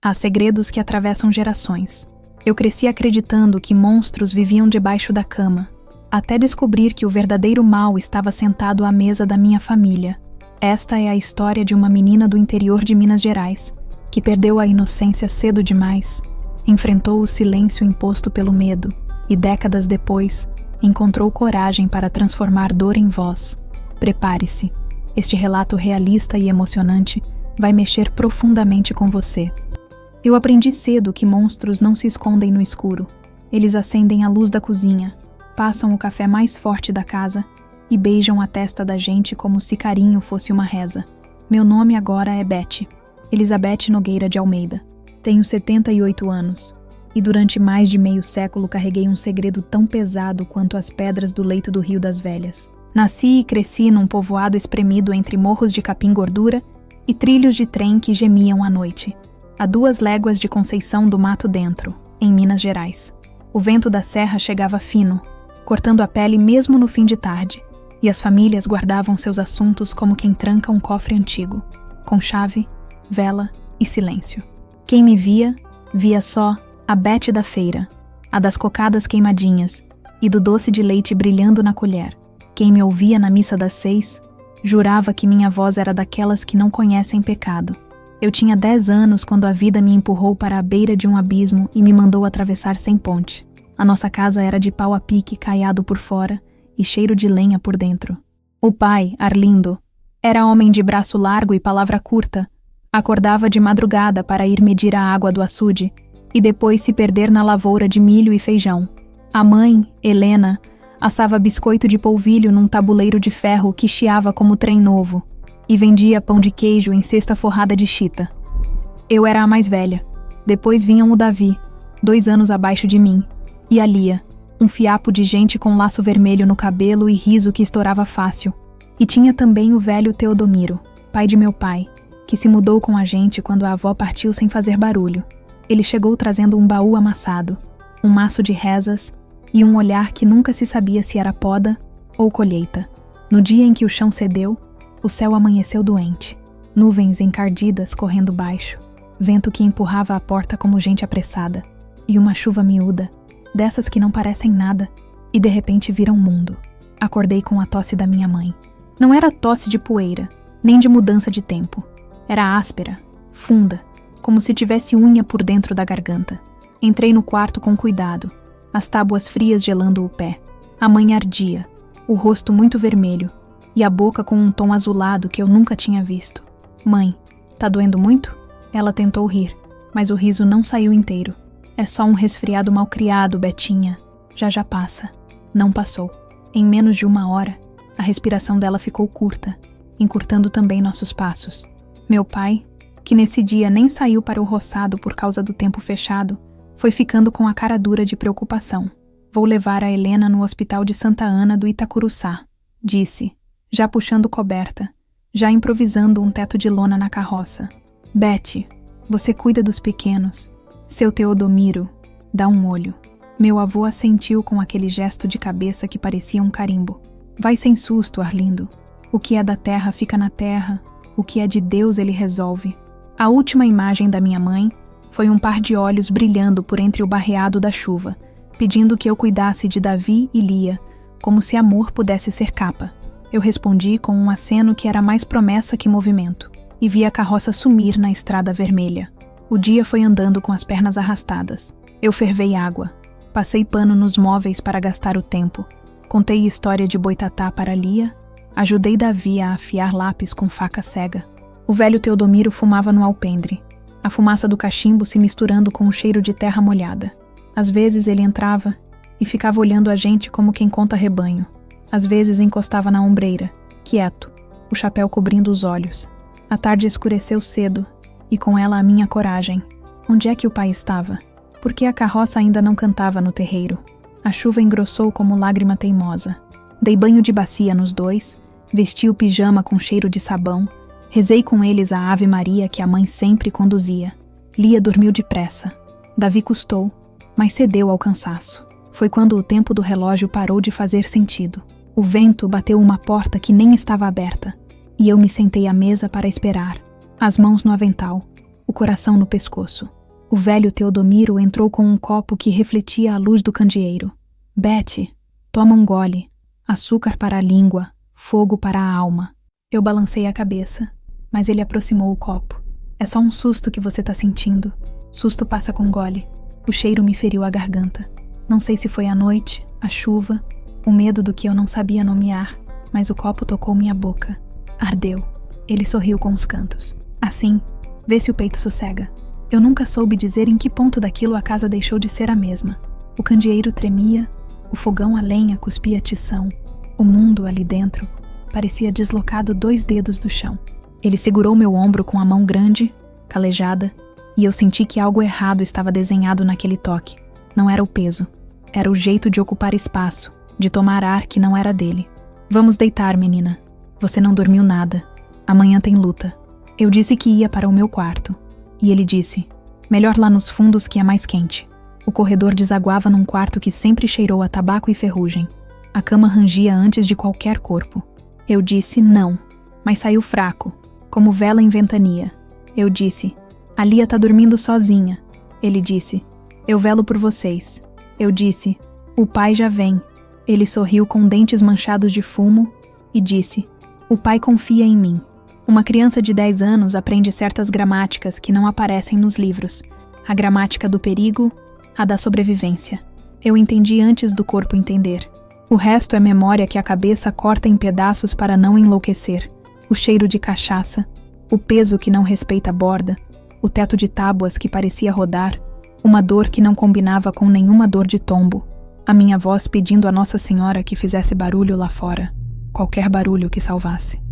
Há segredos que atravessam gerações. Eu cresci acreditando que monstros viviam debaixo da cama, até descobrir que o verdadeiro mal estava sentado à mesa da minha família. Esta é a história de uma menina do interior de Minas Gerais, que perdeu a inocência cedo demais, enfrentou o silêncio imposto pelo medo e, décadas depois, encontrou coragem para transformar dor em voz. Prepare-se. Este relato realista e emocionante vai mexer profundamente com você. Eu aprendi cedo que monstros não se escondem no escuro. Eles acendem a luz da cozinha, passam o café mais forte da casa e beijam a testa da gente como se carinho fosse uma reza. Meu nome agora é Beth, Elizabeth Nogueira de Almeida. Tenho 78 anos e durante mais de meio século carreguei um segredo tão pesado quanto as pedras do leito do Rio das Velhas. Nasci e cresci num povoado espremido entre morros de capim-gordura e trilhos de trem que gemiam à noite, a 2 léguas de Conceição do Mato Dentro, em Minas Gerais. O vento da serra chegava fino, cortando a pele mesmo no fim de tarde, e as famílias guardavam seus assuntos como quem tranca um cofre antigo, com chave, vela e silêncio. Quem me via, via só a Beth da feira, a das cocadas queimadinhas e do doce de leite brilhando na colher. Quem me ouvia na missa das 6, jurava que minha voz era daquelas que não conhecem pecado. Eu tinha 10 anos quando a vida me empurrou para a beira de um abismo e me mandou atravessar sem ponte. A nossa casa era de pau a pique caiado por fora e cheiro de lenha por dentro. O pai, Arlindo, era homem de braço largo e palavra curta. Acordava de madrugada para ir medir a água do açude e depois se perder na lavoura de milho e feijão. A mãe, Helena, assava biscoito de polvilho num tabuleiro de ferro que chiava como trem novo e vendia pão de queijo em cesta forrada de chita. Eu era a mais velha. Depois vinham o Davi, 2 anos abaixo de mim, e a Lia, um fiapo de gente com laço vermelho no cabelo e riso que estourava fácil. E tinha também o velho Teodomiro, pai de meu pai, que se mudou com a gente quando a avó partiu sem fazer barulho. Ele chegou trazendo um baú amassado, um maço de rezas e um olhar que nunca se sabia se era poda ou colheita. No dia em que o chão cedeu, o céu amanheceu doente, nuvens encardidas correndo baixo, vento que empurrava a porta como gente apressada, e uma chuva miúda, dessas que não parecem nada, e de repente viram mundo. Acordei com a tosse da minha mãe. Não era tosse de poeira, nem de mudança de tempo. Era áspera, funda, como se tivesse unha por dentro da garganta. Entrei no quarto com cuidado, as tábuas frias gelando o pé. A mãe ardia, o rosto muito vermelho, e a boca com um tom azulado que eu nunca tinha visto. Mãe, tá doendo muito? Ela tentou rir, mas o riso não saiu inteiro. É só um resfriado malcriado, Betinha. Já passa. Não passou. Em menos de 1 hora, a respiração dela ficou curta, encurtando também nossos passos. Meu pai, que nesse dia nem saiu para o roçado por causa do tempo fechado, foi ficando com a cara dura de preocupação. Vou levar a Helena no hospital de Santa Ana do Itacuruçá, disse, já puxando coberta, já improvisando um teto de lona na carroça. Beth, você cuida dos pequenos. Seu Teodomiro, dá um olho. Meu avô assentiu com aquele gesto de cabeça que parecia um carimbo. Vai sem susto, Arlindo. O que é da terra fica na terra, o que é de Deus ele resolve. A última imagem da minha mãe foi um par de olhos brilhando por entre o barreado da chuva, pedindo que eu cuidasse de Davi e Lia, como se amor pudesse ser capa. Eu respondi com um aceno que era mais promessa que movimento, e vi a carroça sumir na estrada vermelha. O dia foi andando com as pernas arrastadas. Eu fervei água, passei pano nos móveis para gastar o tempo, contei história de Boitatá para Lia, ajudei Davi a afiar lápis com faca cega. O velho Teodomiro fumava no alpendre, a fumaça do cachimbo se misturando com o cheiro de terra molhada. Às vezes ele entrava e ficava olhando a gente como quem conta rebanho. Às vezes encostava na ombreira, quieto, o chapéu cobrindo os olhos. A tarde escureceu cedo, e com ela a minha coragem. Onde é que o pai estava? Por que a carroça ainda não cantava no terreiro? A chuva engrossou como lágrima teimosa. Dei banho de bacia nos 2, vesti o pijama com cheiro de sabão, rezei com eles a Ave Maria que a mãe sempre conduzia. Lia dormiu depressa. Davi custou, mas cedeu ao cansaço. Foi quando o tempo do relógio parou de fazer sentido. O vento bateu uma porta que nem estava aberta, e eu me sentei à mesa para esperar, as mãos no avental, o coração no pescoço. O velho Teodomiro entrou com um copo que refletia a luz do candeeiro. Betty, toma um gole. Açúcar para a língua, fogo para a alma. Eu balancei a cabeça, mas ele aproximou o copo. É só um susto que você tá sentindo. Susto passa com gole. O cheiro me feriu a garganta. Não sei se foi a noite, a chuva, o medo do que eu não sabia nomear, mas o copo tocou minha boca. Ardeu. Ele sorriu com os cantos. Assim, vê se o peito sossega. Eu nunca soube dizer em que ponto daquilo a casa deixou de ser a mesma. O candeeiro tremia, o fogão a lenha cuspia tição. O mundo ali dentro parecia deslocado 2 dedos do chão. Ele segurou meu ombro com a mão grande, calejada, e eu senti que algo errado estava desenhado naquele toque. Não era o peso, era o jeito de ocupar espaço, de tomar ar que não era dele. Vamos deitar, menina. Você não dormiu nada. Amanhã tem luta. Eu disse que ia para o meu quarto. E ele disse, melhor lá nos fundos que é mais quente. O corredor desaguava num quarto que sempre cheirou a tabaco e ferrugem. A cama rangia antes de qualquer corpo. Eu disse não, mas saiu fraco, como vela em ventania. Eu disse, a Lia tá dormindo sozinha. Ele disse, eu velo por vocês. Eu disse, o pai já vem. Ele sorriu com dentes manchados de fumo e disse, o pai confia em mim. Uma criança de 10 anos aprende certas gramáticas que não aparecem nos livros. A gramática do perigo, a da sobrevivência. Eu entendi antes do corpo entender. O resto é memória que a cabeça corta em pedaços para não enlouquecer. O cheiro de cachaça, o peso que não respeita a borda, o teto de tábuas que parecia rodar, uma dor que não combinava com nenhuma dor de tombo, a minha voz pedindo a Nossa Senhora que fizesse barulho lá fora, qualquer barulho que salvasse.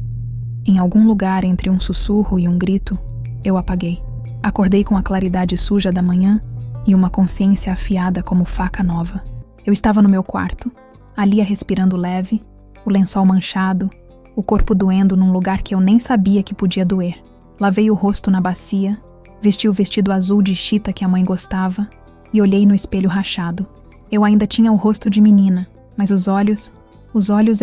Em algum lugar entre um sussurro e um grito, eu apaguei. Acordei com a claridade suja da manhã e uma consciência afiada como faca nova. Eu estava no meu quarto, a Lia respirando leve, o lençol manchado, o corpo doendo num lugar que eu nem sabia que podia doer. Lavei o rosto na bacia, vesti o vestido azul de chita que a mãe gostava e olhei no espelho rachado. Eu ainda tinha o rosto de menina, mas os olhos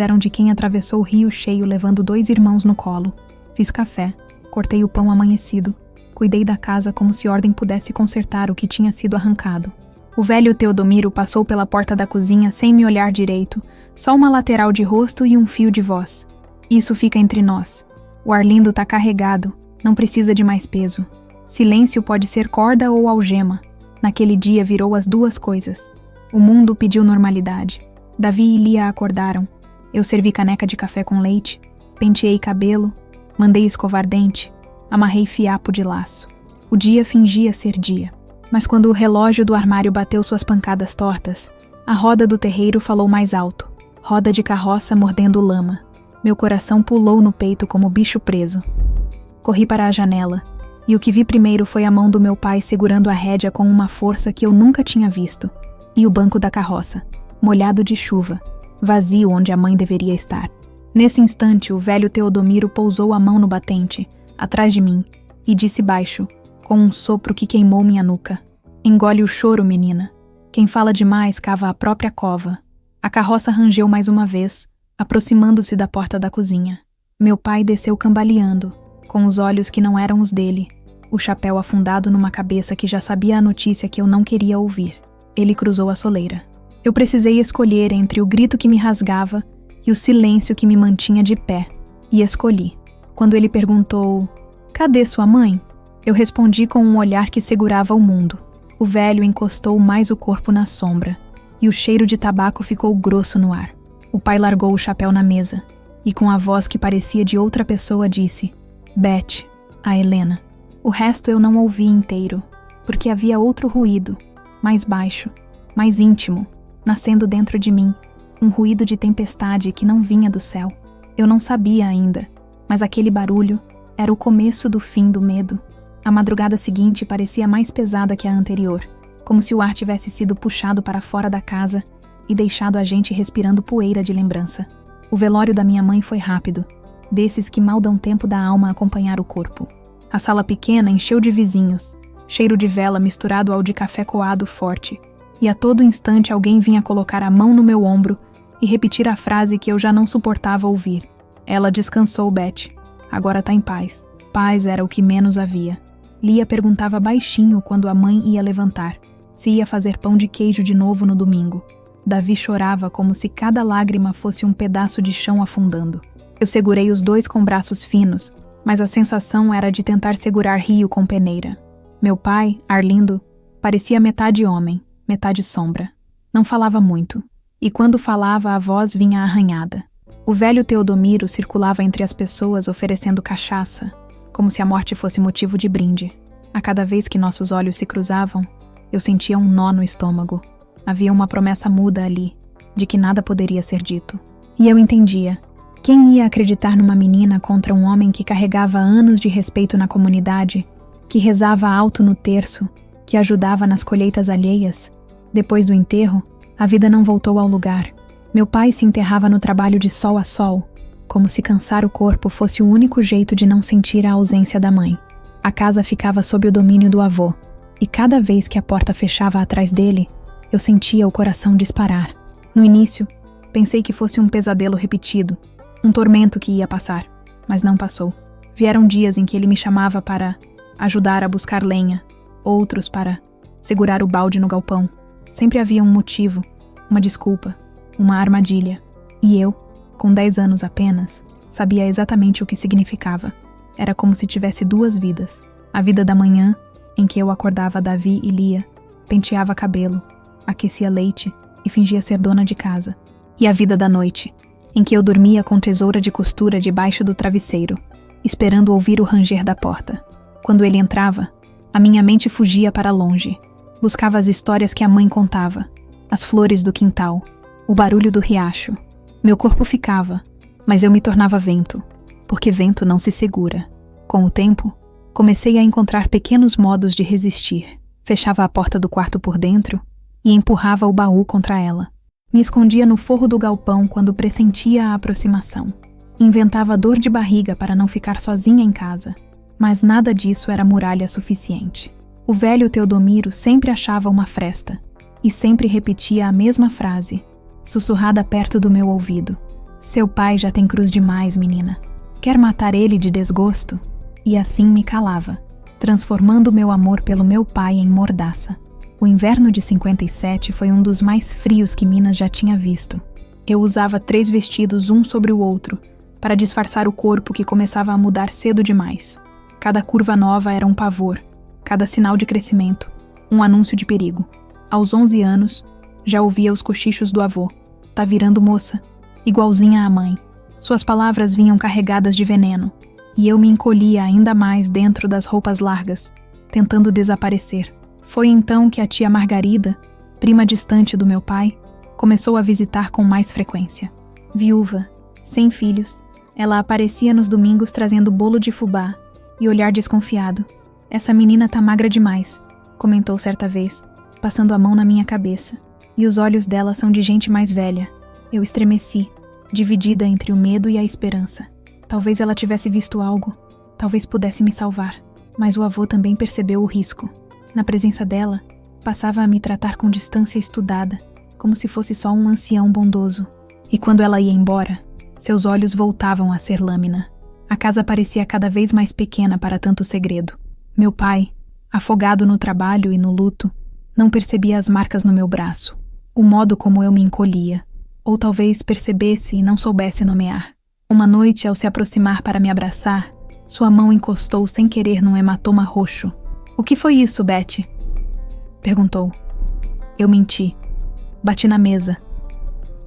eram de quem atravessou o rio cheio levando 2 irmãos no colo. Fiz café, cortei o pão amanhecido, cuidei da casa como se ordem pudesse consertar o que tinha sido arrancado. O velho Teodomiro passou pela porta da cozinha sem me olhar direito, só uma lateral de rosto e um fio de voz. Isso fica entre nós. O Arlindo tá carregado, não precisa de mais peso. Silêncio pode ser corda ou algema. Naquele dia virou as 2 coisas. O mundo pediu normalidade. Davi e Lia acordaram. Eu servi caneca de café com leite, penteei cabelo, mandei escovar dente, amarrei fiapo de laço. O dia fingia ser dia. Mas quando o relógio do armário bateu suas pancadas tortas, a roda do terreiro falou mais alto. Roda de carroça mordendo lama. Meu coração pulou no peito como bicho preso. Corri para a janela, e o que vi primeiro foi a mão do meu pai segurando a rédea com uma força que eu nunca tinha visto, e o banco da carroça, molhado de chuva, vazio onde a mãe deveria estar. Nesse instante, o velho Teodomiro pousou a mão no batente, atrás de mim, e disse baixo, com um sopro que queimou minha nuca. Engole o choro, menina. Quem fala demais cava a própria cova. A carroça rangeu mais uma vez, aproximando-se da porta da cozinha. Meu pai desceu cambaleando, com os olhos que não eram os dele, o chapéu afundado numa cabeça que já sabia a notícia que eu não queria ouvir. Ele cruzou a soleira. Eu precisei escolher entre o grito que me rasgava e o silêncio que me mantinha de pé, e escolhi. Quando ele perguntou, cadê sua mãe? Eu respondi com um olhar que segurava o mundo. O velho encostou mais o corpo na sombra, e o cheiro de tabaco ficou grosso no ar. O pai largou o chapéu na mesa, e com a voz que parecia de outra pessoa disse, Beth, a Helena. O resto eu não ouvi inteiro, porque havia outro ruído, mais baixo, mais íntimo, nascendo dentro de mim, um ruído de tempestade que não vinha do céu. Eu não sabia ainda, mas aquele barulho era o começo do fim do medo. A madrugada seguinte parecia mais pesada que a anterior, como se o ar tivesse sido puxado para fora da casa e deixado a gente respirando poeira de lembrança. O velório da minha mãe foi rápido, desses que mal dão tempo da alma acompanhar o corpo. A sala pequena encheu de vizinhos, cheiro de vela misturado ao de café coado forte, e a todo instante alguém vinha colocar a mão no meu ombro e repetir a frase que eu já não suportava ouvir. Ela descansou, Beth. Agora tá em paz. Paz era o que menos havia. Lia perguntava baixinho quando a mãe ia levantar, se ia fazer pão de queijo de novo no domingo. Davi chorava como se cada lágrima fosse um pedaço de chão afundando. Eu segurei os dois com braços finos, mas a sensação era de tentar segurar rio com peneira. Meu pai, Arlindo, parecia metade homem, metade sombra. Não falava muito, e quando falava a voz vinha arranhada. O velho Teodomiro circulava entre as pessoas oferecendo cachaça, como se a morte fosse motivo de brinde. A cada vez que nossos olhos se cruzavam, eu sentia um nó no estômago. Havia uma promessa muda ali, de que nada poderia ser dito. E eu entendia. Quem ia acreditar numa menina contra um homem que carregava anos de respeito na comunidade, que rezava alto no terço, que ajudava nas colheitas alheias? Depois do enterro, a vida não voltou ao lugar. Meu pai se enterrava no trabalho de sol a sol, como se cansar o corpo fosse o único jeito de não sentir a ausência da mãe. A casa ficava sob o domínio do avô, e cada vez que a porta fechava atrás dele, eu sentia o coração disparar. No início, pensei que fosse um pesadelo repetido, um tormento que ia passar, mas não passou. Vieram dias em que ele me chamava para ajudar a buscar lenha, outros para segurar o balde no galpão. Sempre havia um motivo, uma desculpa, uma armadilha. E eu, com 10 anos apenas, sabia exatamente o que significava. Era como se tivesse duas vidas. A vida da manhã, em que eu acordava Davi e Lia, penteava cabelo, aquecia leite e fingia ser dona de casa. E a vida da noite, em que eu dormia com tesoura de costura debaixo do travesseiro, esperando ouvir o ranger da porta. Quando ele entrava, a minha mente fugia para longe. Buscava as histórias que a mãe contava, as flores do quintal, o barulho do riacho. Meu corpo ficava, mas eu me tornava vento, porque vento não se segura. Com o tempo, comecei a encontrar pequenos modos de resistir. Fechava a porta do quarto por dentro e empurrava o baú contra ela. Me escondia no forro do galpão quando pressentia a aproximação. Inventava dor de barriga para não ficar sozinha em casa, mas nada disso era muralha suficiente. O velho Teodomiro sempre achava uma fresta e sempre repetia a mesma frase, sussurrada perto do meu ouvido. Seu pai já tem cruz demais, menina. Quer matar ele de desgosto? E assim me calava, transformando meu amor pelo meu pai em mordaça. O inverno de 57 foi um dos mais frios que Minas já tinha visto. Eu usava 3 vestidos um sobre o outro, para disfarçar o corpo que começava a mudar cedo demais. Cada curva nova era um pavor, cada sinal de crescimento, um anúncio de perigo. Aos 11 anos, já ouvia os cochichos do avô. Tá virando moça, igualzinha à mãe. Suas palavras vinham carregadas de veneno, e eu me encolhia ainda mais dentro das roupas largas, tentando desaparecer. Foi então que a tia Margarida, prima distante do meu pai, começou a visitar com mais frequência. Viúva, sem filhos, ela aparecia nos domingos trazendo bolo de fubá e olhar desconfiado. Essa menina tá magra demais, comentou certa vez, passando a mão na minha cabeça. E os olhos dela são de gente mais velha. Eu estremeci, dividida entre o medo e a esperança. Talvez ela tivesse visto algo, talvez pudesse me salvar. Mas o avô também percebeu o risco. Na presença dela, passava a me tratar com distância estudada, como se fosse só um ancião bondoso. E quando ela ia embora, seus olhos voltavam a ser lâmina. A casa parecia cada vez mais pequena para tanto segredo. Meu pai, afogado no trabalho e no luto, não percebia as marcas no meu braço, o modo como eu me encolhia, ou talvez percebesse e não soubesse nomear. Uma noite, ao se aproximar para me abraçar, sua mão encostou sem querer num hematoma roxo. "O que foi isso, Betty?" perguntou. Eu menti. Bati na mesa.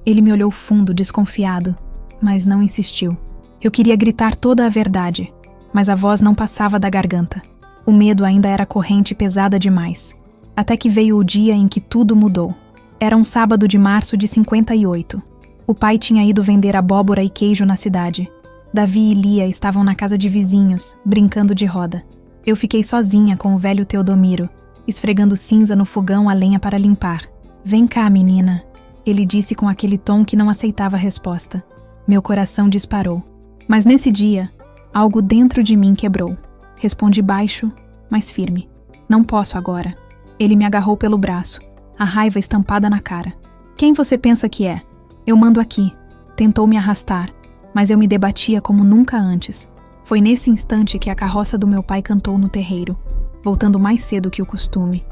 Ele me olhou fundo, desconfiado, mas não insistiu. Eu queria gritar toda a verdade, mas a voz não passava da garganta. O medo ainda era corrente pesada demais. Até que veio o dia em que tudo mudou. Era um sábado de março de 58. O pai tinha ido vender abóbora e queijo na cidade. Davi e Lia estavam na casa de vizinhos, brincando de roda. Eu fiquei sozinha com o velho Teodomiro, esfregando cinza no fogão a lenha para limpar. "Vem cá, menina", ele disse com aquele tom que não aceitava resposta. Meu coração disparou. Mas nesse dia, algo dentro de mim quebrou. Respondi baixo, mas firme. "Não posso agora." Ele me agarrou pelo braço, a raiva estampada na cara. "Quem você pensa que é? Eu mando aqui." Tentou me arrastar, mas eu me debatia como nunca antes. Foi nesse instante que a carroça do meu pai cantou no terreiro. voltando mais cedo que o costume.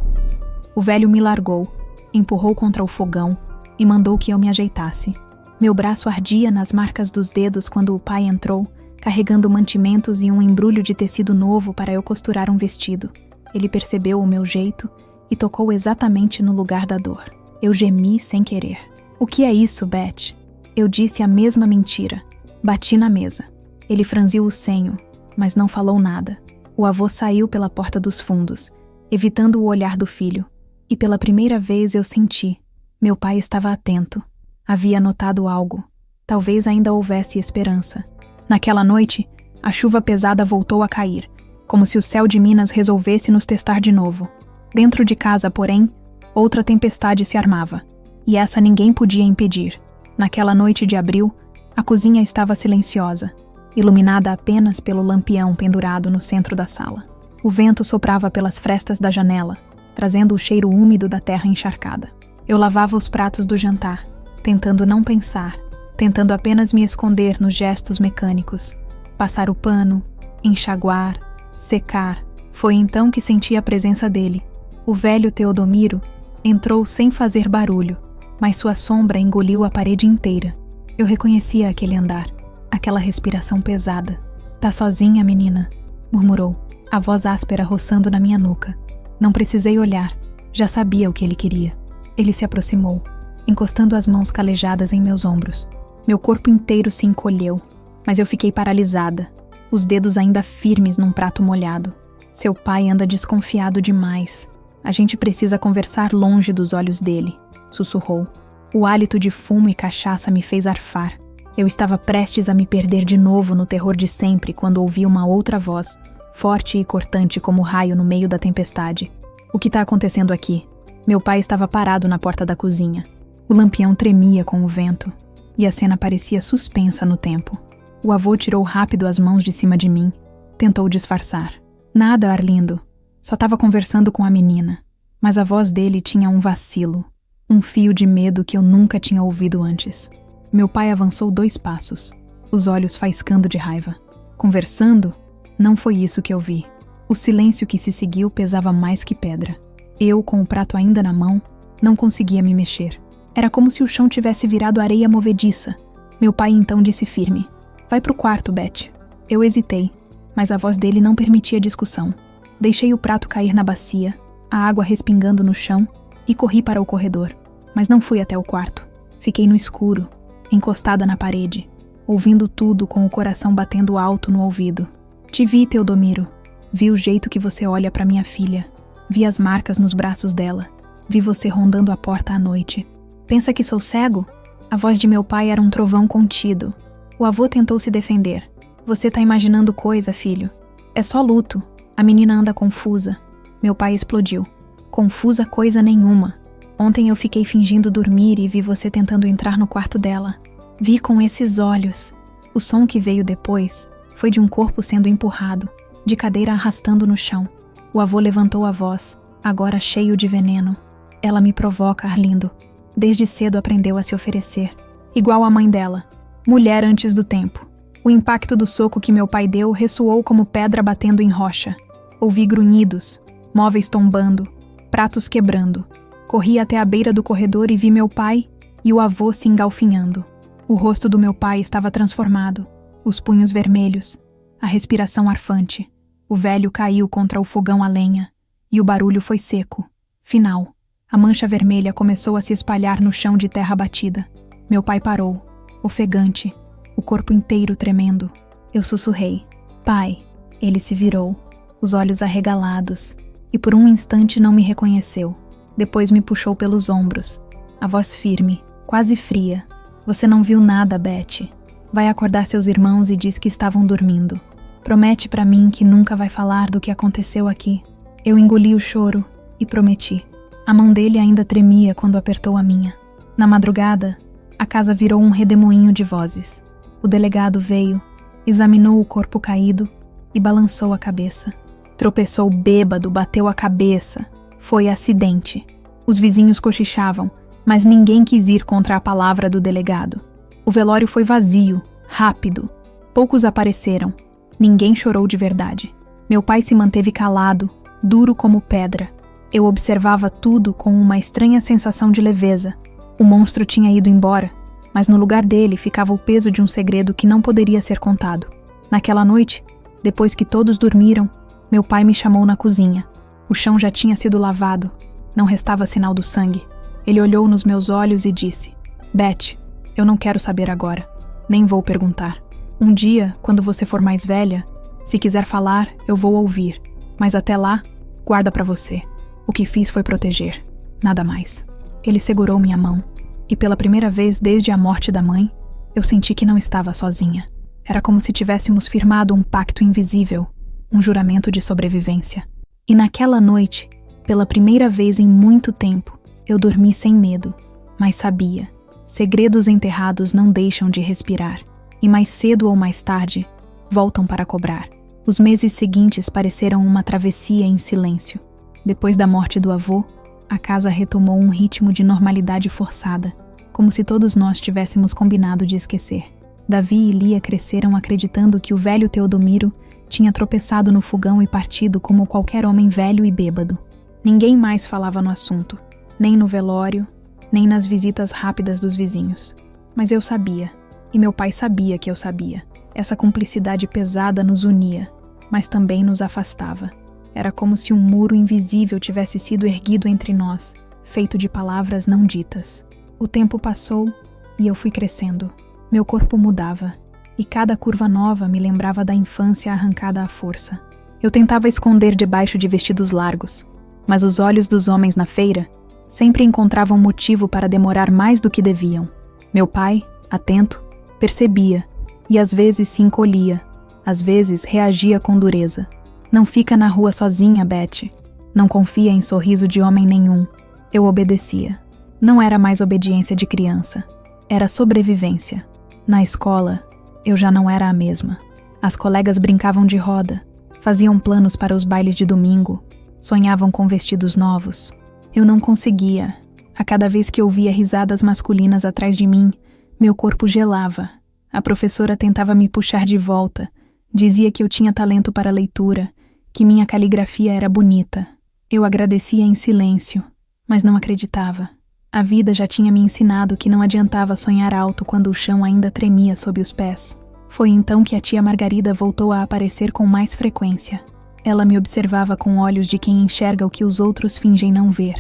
O velho me largou, empurrou contra o fogão e mandou que eu me ajeitasse. Meu braço ardia nas marcas dos dedos quando o pai entrou, carregando mantimentos e um embrulho de tecido novo para eu costurar um vestido. Ele percebeu o meu jeito e tocou exatamente no lugar da dor. Eu gemi sem querer. "O que é isso, Beth?" Eu disse a mesma mentira. Bati na mesa. Ele franziu o senho, mas não falou nada. O avô saiu pela porta dos fundos, evitando o olhar do filho. E pela primeira vez eu senti. Meu pai estava atento. Havia notado algo. Talvez ainda houvesse esperança. Naquela noite, a chuva pesada voltou a cair, como se o céu de Minas resolvesse nos testar de novo. Dentro de casa, porém, outra tempestade se armava. E essa ninguém podia impedir. Naquela noite de abril, a cozinha estava silenciosa, iluminada apenas pelo lampião pendurado no centro da sala. O vento soprava pelas frestas da janela, trazendo o cheiro úmido da terra encharcada. Eu lavava os pratos do jantar, tentando não pensar, tentando apenas me esconder nos gestos mecânicos. Passar o pano, enxaguar, secar. Foi então que senti a presença dele. O velho Teodomiro entrou sem fazer barulho, mas sua sombra engoliu a parede inteira. Eu reconhecia aquele andar, aquela respiração pesada. "Tá sozinha, menina?" murmurou, a voz áspera roçando na minha nuca. Não precisei olhar, já sabia o que ele queria. Ele se aproximou, encostando as mãos calejadas em meus ombros. Meu corpo inteiro se encolheu, mas eu fiquei paralisada, os dedos ainda firmes num prato molhado. "Seu pai anda desconfiado demais. A gente precisa conversar longe dos olhos dele", sussurrou. O hálito de fumo e cachaça me fez arfar. Eu estava prestes a me perder de novo no terror de sempre quando ouvi uma outra voz, forte e cortante como raio no meio da tempestade. "O que está acontecendo aqui?" Meu pai estava parado na porta da cozinha. O lampião tremia com o vento, e a cena parecia suspensa no tempo. O avô tirou rápido as mãos de cima de mim. Tentou disfarçar. "Nada, Arlindo. Só estava conversando com a menina." Mas a voz dele tinha um vacilo, um fio de medo que eu nunca tinha ouvido antes. Meu pai avançou 2 passos, os olhos faiscando de raiva. Conversando? Não foi isso que eu vi. O silêncio que se seguiu pesava mais que pedra. Eu, com o prato ainda na mão, não conseguia me mexer. Era como se o chão tivesse virado areia movediça. Meu pai então disse firme: "Vai pro quarto, Beth." Eu hesitei, mas a voz dele não permitia discussão. Deixei o prato cair na bacia, a água respingando no chão, e corri para o corredor. Mas não fui até o quarto. Fiquei no escuro, encostada na parede, ouvindo tudo com o coração batendo alto no ouvido. "Te vi, Teodomiro. Vi o jeito que você olha para minha filha. Vi as marcas nos braços dela. Vi você rondando a porta à noite. Pensa que sou cego?" A voz de meu pai era um trovão contido. O avô tentou se defender. "Você tá imaginando coisa, filho. É só luto. A menina anda confusa." Meu pai explodiu. "Confusa coisa nenhuma. Ontem eu fiquei fingindo dormir e vi você tentando entrar no quarto dela. Vi com esses olhos." O som que veio depois foi de um corpo sendo empurrado, de cadeira arrastando no chão. O avô levantou a voz, agora cheio de veneno. "Ela me provoca, Arlindo. Desde cedo aprendeu a se oferecer. Igual a mãe dela. Mulher antes do tempo." O impacto do soco que meu pai deu ressoou como pedra batendo em rocha. Ouvi grunhidos, móveis tombando, pratos quebrando. Corri até a beira do corredor e vi meu pai e o avô se engalfinhando. O rosto do meu pai estava transformado, os punhos vermelhos, a respiração arfante. O velho caiu contra o fogão a lenha, e o barulho foi seco. Final. A mancha vermelha começou a se espalhar no chão de terra batida. Meu pai parou, ofegante, o corpo inteiro tremendo. Eu sussurrei: "Pai." Ele se virou, os olhos arregalados, e por um instante não me reconheceu. Depois me puxou pelos ombros, a voz firme, quase fria: "Você não viu nada, Beth. Vai acordar seus irmãos e diz que estavam dormindo. Promete pra mim que nunca vai falar do que aconteceu aqui." Eu engoli o choro e prometi. A mão dele ainda tremia quando apertou a minha. Na madrugada, a casa virou um redemoinho de vozes. O delegado veio, examinou o corpo caído e balançou a cabeça. Tropeçou bêbado, bateu a cabeça. Foi acidente. Os vizinhos cochichavam, mas ninguém quis ir contra a palavra do delegado. O velório foi vazio, rápido. Poucos apareceram. Ninguém chorou de verdade. Meu pai se manteve calado, duro como pedra. Eu observava tudo com uma estranha sensação de leveza. O monstro tinha ido embora, mas no lugar dele ficava o peso de um segredo que não poderia ser contado. Naquela noite, depois que todos dormiram, meu pai me chamou na cozinha. O chão já tinha sido lavado. Não restava sinal do sangue. Ele olhou nos meus olhos e disse: Beth, eu não quero saber agora. Nem vou perguntar. Um dia, quando você for mais velha, se quiser falar, eu vou ouvir. Mas até lá, guarda pra você. O que fiz foi proteger. Nada mais. Ele segurou minha mão. E pela primeira vez desde a morte da mãe, eu senti que não estava sozinha. Era como se tivéssemos firmado um pacto invisível, um juramento de sobrevivência. E naquela noite, pela primeira vez em muito tempo, eu dormi sem medo, mas sabia. Segredos enterrados não deixam de respirar, e mais cedo ou mais tarde, voltam para cobrar. Os meses seguintes pareceram uma travessia em silêncio. Depois da morte do avô, a casa retomou um ritmo de normalidade forçada, como se todos nós tivéssemos combinado de esquecer. Davi e Lia cresceram acreditando que o velho Teodomiro tinha tropeçado no fogão e partido como qualquer homem velho e bêbado. Ninguém mais falava no assunto, nem no velório, nem nas visitas rápidas dos vizinhos. Mas eu sabia, e meu pai sabia que eu sabia. Essa cumplicidade pesada nos unia, mas também nos afastava. Era como se um muro invisível tivesse sido erguido entre nós, feito de palavras não ditas. O tempo passou e eu fui crescendo. Meu corpo mudava, e cada curva nova me lembrava da infância arrancada à força. Eu tentava esconder debaixo de vestidos largos, mas os olhos dos homens na feira sempre encontravam motivo para demorar mais do que deviam. Meu pai, atento, percebia, e às vezes se encolhia, às vezes reagia com dureza. Não fica na rua sozinha, Beth. Não confia em sorriso de homem nenhum. Eu obedecia. Não era mais obediência de criança. Era sobrevivência. Na escola, eu já não era a mesma. As colegas brincavam de roda, faziam planos para os bailes de domingo, sonhavam com vestidos novos. Eu não conseguia. A cada vez que ouvia risadas masculinas atrás de mim, meu corpo gelava. A professora tentava me puxar de volta. Dizia que eu tinha talento para leitura, que minha caligrafia era bonita. Eu agradecia em silêncio, mas não acreditava. A vida já tinha me ensinado que não adiantava sonhar alto quando o chão ainda tremia sob os pés. Foi então que a tia Margarida voltou a aparecer com mais frequência. Ela me observava com olhos de quem enxerga o que os outros fingem não ver.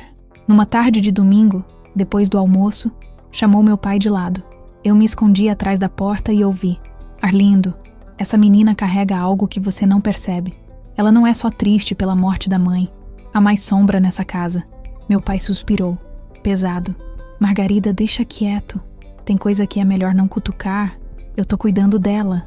Numa tarde de domingo, depois do almoço, chamou meu pai de lado. Eu me escondi atrás da porta e ouvi: Arlindo, essa menina carrega algo que você não percebe. Ela não é só triste pela morte da mãe. Há mais sombra nessa casa. Meu pai suspirou, pesado. Margarida, deixa quieto. Tem coisa que é melhor não cutucar. Eu tô cuidando dela.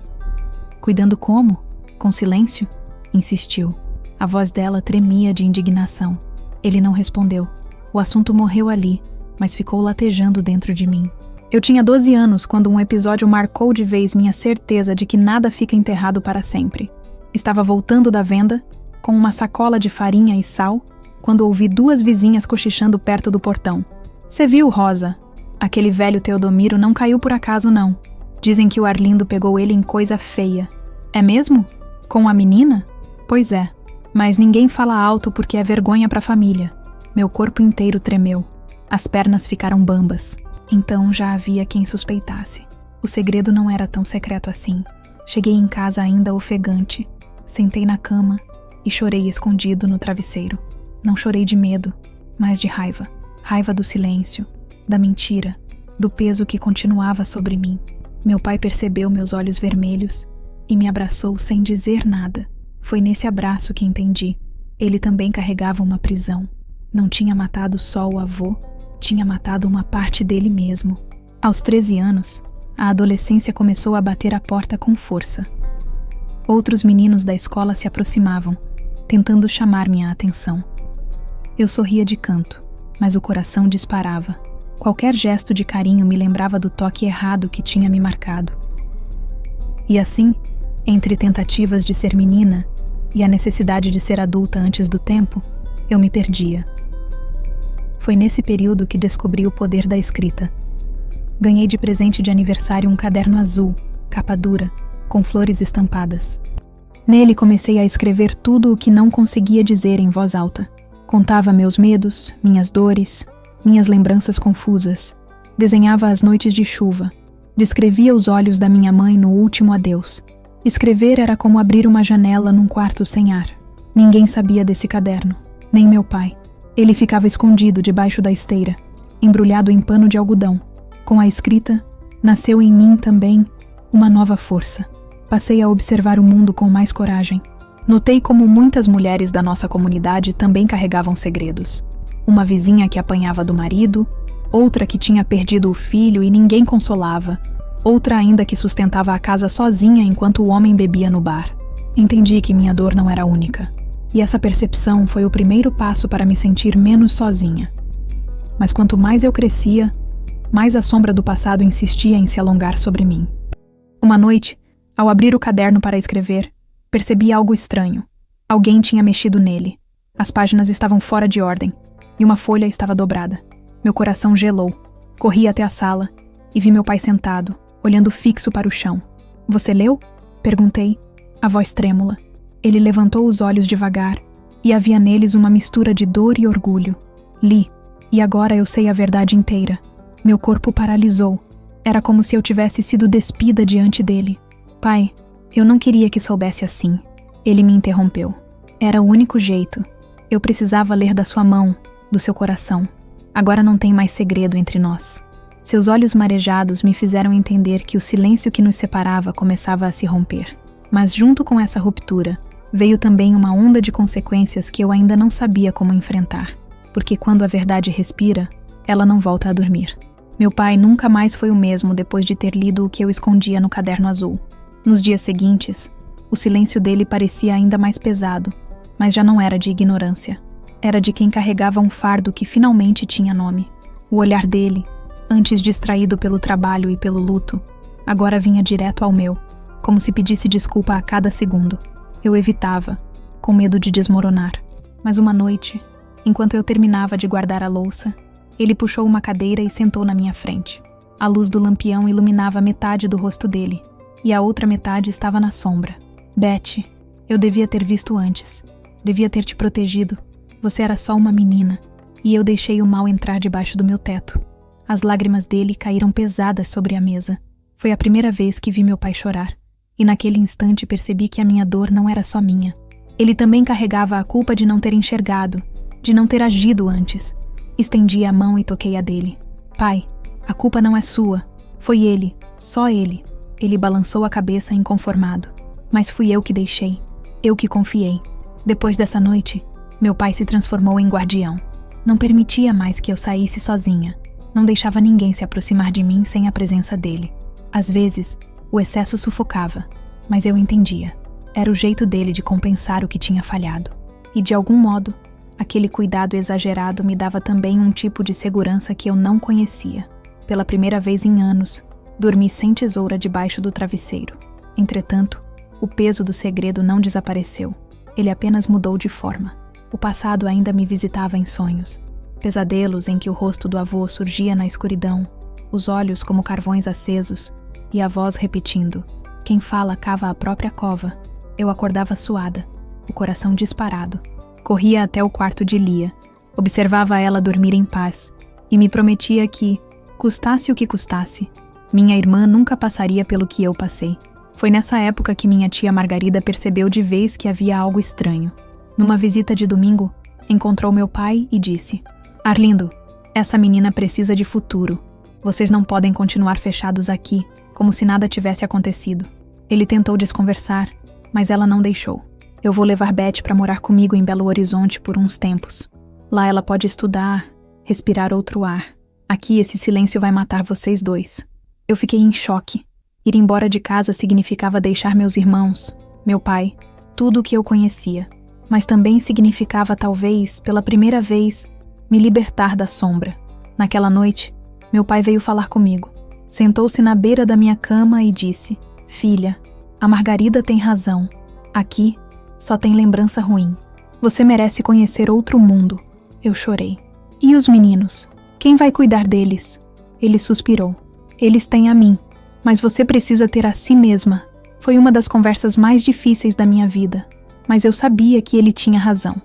Cuidando como? Com silêncio? Insistiu. A voz dela tremia de indignação. Ele não respondeu. O assunto morreu ali, mas ficou latejando dentro de mim. Eu tinha 12 anos quando um episódio marcou de vez minha certeza de que nada fica enterrado para sempre. Estava voltando da venda, com uma sacola de farinha e sal, quando ouvi 2 vizinhas cochichando perto do portão. Cê viu, Rosa? Aquele velho Teodomiro não caiu por acaso, não. Dizem que o Arlindo pegou ele em coisa feia. É mesmo? Com a menina? Pois é. Mas ninguém fala alto porque é vergonha pra família. Meu corpo inteiro tremeu. As pernas ficaram bambas. Então já havia quem suspeitasse. O segredo não era tão secreto assim. Cheguei em casa ainda ofegante. Sentei na cama e chorei escondido no travesseiro. Não chorei de medo, mas de raiva. Raiva do silêncio, da mentira, do peso que continuava sobre mim. Meu pai percebeu meus olhos vermelhos e me abraçou sem dizer nada. Foi nesse abraço que entendi. Ele também carregava uma prisão. Não tinha matado só o avô, tinha matado uma parte dele mesmo. Aos 13 anos, a adolescência começou a bater a porta com força. Outros meninos da escola se aproximavam, tentando chamar minha atenção. Eu sorria de canto, mas o coração disparava. Qualquer gesto de carinho me lembrava do toque errado que tinha me marcado. E assim, entre tentativas de ser menina e a necessidade de ser adulta antes do tempo, eu me perdia. Foi nesse período que descobri o poder da escrita. Ganhei de presente de aniversário um caderno azul, capa dura, com flores estampadas. Nele comecei a escrever tudo o que não conseguia dizer em voz alta. Contava meus medos, minhas dores, minhas lembranças confusas. Desenhava as noites de chuva. Descrevia os olhos da minha mãe no último adeus. Escrever era como abrir uma janela num quarto sem ar. Ninguém sabia desse caderno, nem meu pai. Ele ficava escondido debaixo da esteira, embrulhado em pano de algodão. Com a escrita, nasceu em mim também uma nova força. Passei a observar o mundo com mais coragem. Notei como muitas mulheres da nossa comunidade também carregavam segredos. Uma vizinha que apanhava do marido, outra que tinha perdido o filho e ninguém consolava, outra ainda que sustentava a casa sozinha enquanto o homem bebia no bar. Entendi que minha dor não era única, e essa percepção foi o primeiro passo para me sentir menos sozinha. Mas quanto mais eu crescia, mais a sombra do passado insistia em se alongar sobre mim. Uma noite, ao abrir o caderno para escrever, percebi algo estranho. Alguém tinha mexido nele. As páginas estavam fora de ordem, e uma folha estava dobrada. Meu coração gelou. Corri até a sala e vi meu pai sentado, olhando fixo para o chão. "Você leu?" perguntei, a voz trêmula. Ele levantou os olhos devagar e havia neles uma mistura de dor e orgulho. Li, e agora eu sei a verdade inteira. Meu corpo paralisou. Era como se eu tivesse sido despida diante dele. "Pai, eu não queria que soubesse assim." Ele me interrompeu. "Era o único jeito. Eu precisava ler da sua mão, do seu coração. Agora não tem mais segredo entre nós." Seus olhos marejados me fizeram entender que o silêncio que nos separava começava a se romper. Mas junto com essa ruptura, veio também uma onda de consequências que eu ainda não sabia como enfrentar. Porque quando a verdade respira, ela não volta a dormir. Meu pai nunca mais foi o mesmo depois de ter lido o que eu escondia no caderno azul. Nos dias seguintes, o silêncio dele parecia ainda mais pesado, mas já não era de ignorância. Era de quem carregava um fardo que finalmente tinha nome. O olhar dele, antes distraído pelo trabalho e pelo luto, agora vinha direto ao meu, como se pedisse desculpa a cada segundo. Eu evitava, com medo de desmoronar. Mas uma noite, enquanto eu terminava de guardar a louça, ele puxou uma cadeira e sentou na minha frente. A luz do lampião iluminava metade do rosto dele, e a outra metade estava na sombra. "Beth, eu devia ter visto antes. Devia ter te protegido. Você era só uma menina, e eu deixei o mal entrar debaixo do meu teto." As lágrimas dele caíram pesadas sobre a mesa. Foi a primeira vez que vi meu pai chorar, e naquele instante percebi que a minha dor não era só minha. Ele também carregava a culpa de não ter enxergado, de não ter agido antes. Estendi a mão e toquei a dele. "Pai, a culpa não é sua. Foi ele, só ele." Ele balançou a cabeça inconformado. "Mas fui eu que deixei. Eu que confiei." Depois dessa noite, meu pai se transformou em guardião. Não permitia mais que eu saísse sozinha. Não deixava ninguém se aproximar de mim sem a presença dele. Às vezes, o excesso sufocava, mas eu entendia. Era o jeito dele de compensar o que tinha falhado. E de algum modo, aquele cuidado exagerado me dava também um tipo de segurança que eu não conhecia. Pela primeira vez em anos, dormi sem tesoura debaixo do travesseiro. Entretanto, o peso do segredo não desapareceu. Ele apenas mudou de forma. O passado ainda me visitava em sonhos. Pesadelos em que o rosto do avô surgia na escuridão, os olhos como carvões acesos, e a voz repetindo: "Quem fala cava a própria cova." Eu acordava suada, o coração disparado. Corria até o quarto de Lia, observava ela dormir em paz, e me prometia que, custasse o que custasse, minha irmã nunca passaria pelo que eu passei. Foi nessa época que minha tia Margarida percebeu de vez que havia algo estranho. Numa visita de domingo, encontrou meu pai e disse: "Arlindo, essa menina precisa de futuro. Vocês não podem continuar fechados aqui, como se nada tivesse acontecido." Ele tentou desconversar, mas ela não deixou. "Eu vou levar Beth para morar comigo em Belo Horizonte por uns tempos. Lá ela pode estudar, respirar outro ar. Aqui esse silêncio vai matar vocês dois." Eu fiquei em choque. Ir embora de casa significava deixar meus irmãos, meu pai, tudo o que eu conhecia. Mas também significava, talvez, pela primeira vez, me libertar da sombra. Naquela noite, meu pai veio falar comigo. Sentou-se na beira da minha cama e disse: "Filha, a Margarida tem razão. Aqui só tem lembrança ruim. Você merece conhecer outro mundo." Eu chorei. "E os meninos? Quem vai cuidar deles?" Ele suspirou. "Eles têm a mim, mas você precisa ter a si mesma." Foi uma das conversas mais difíceis da minha vida, mas eu sabia que ele tinha razão.